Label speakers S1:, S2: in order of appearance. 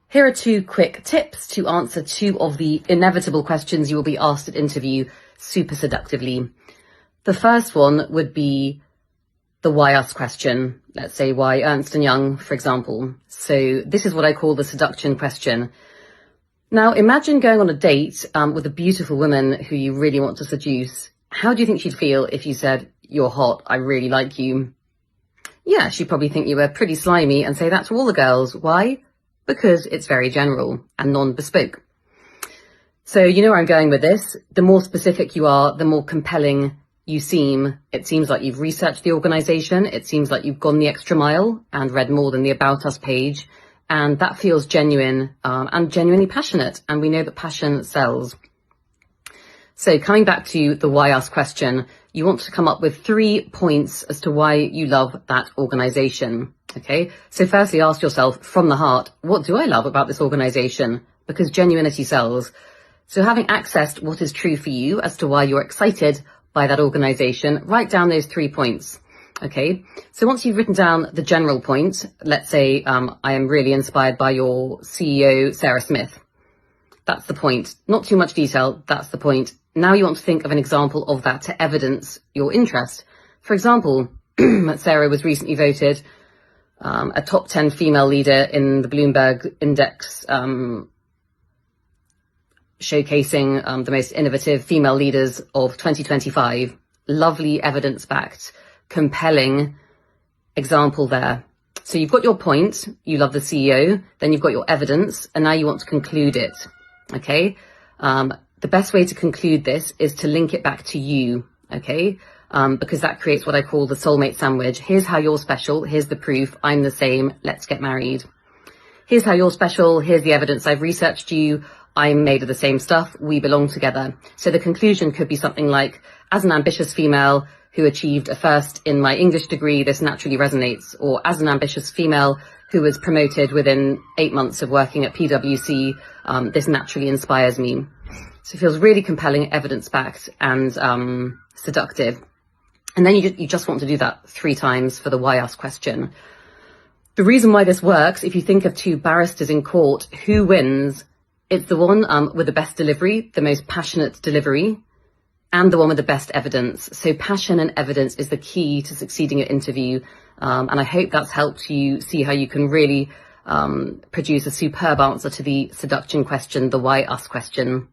S1: Here are 2 quick tips to answer 2 of the inevitable questions you will be asked at interview super seductively. The first one would be the why us question. Let's say why Ernst & Young, for example. So this is what I call the seduction question. Now imagine going on a date with a beautiful woman who you really want to seduce. How do you think she'd feel if you said, "You're hot, I really like you"? Yeah, she'd probably think you were pretty slimy and say that to all the girls. Why? Because it's very general and non-bespoke. So you know where I'm going with this. The more specific you are, the more compelling you seem. It seems like you've researched the organisation. It seems like you've gone the extra mile and read more than the About Us page. And that feels genuine and genuinely passionate. And we know that passion sells. So coming back to the why us question, you want to come up with 3 points as to why you love that organisation. Okay, so firstly, ask yourself from the heart, what do I love about this organisation? Because genuinity sells. So having accessed what is true for you as to why you're excited by that organisation, write down those 3 points. Okay, so once you've written down the general point, let's say I am really inspired by your CEO, Sarah Smith. That's the point. Not too much detail, that's the point. Now you want to think of an example of that to evidence your interest. For example, Sarah was recently voted a top 10 female leader in the Bloomberg Index, showcasing the most innovative female leaders of 2025. Lovely evidence-backed, compelling example there. So you've got your point, you love the CEO, then you've got your evidence, and now you want to conclude it. Okay? The best way to conclude this is to link it back to you. Okay? Because that creates what I call the soulmate sandwich. Here's how you're special. Here's the proof. I'm the same. Let's get married. Here's how you're special. Here's the evidence. I've researched you. I'm made of the same stuff. We belong together. So the conclusion could be something like, as an ambitious female who achieved a first in my English degree, this naturally resonates. Or as an ambitious female who was promoted within 8 months of working at PwC, this naturally inspires me. So it feels really compelling, evidence-backed, and seductive. And then you just want to do that 3 times for the why us question. The reason why this works, if you think of 2 barristers in court, who wins? It's the one with the best delivery, the most passionate delivery, and the one with the best evidence. So passion and evidence is the key to succeeding at interview. And I hope that's helped you see how you can really produce a superb answer to the seduction question, the why us question.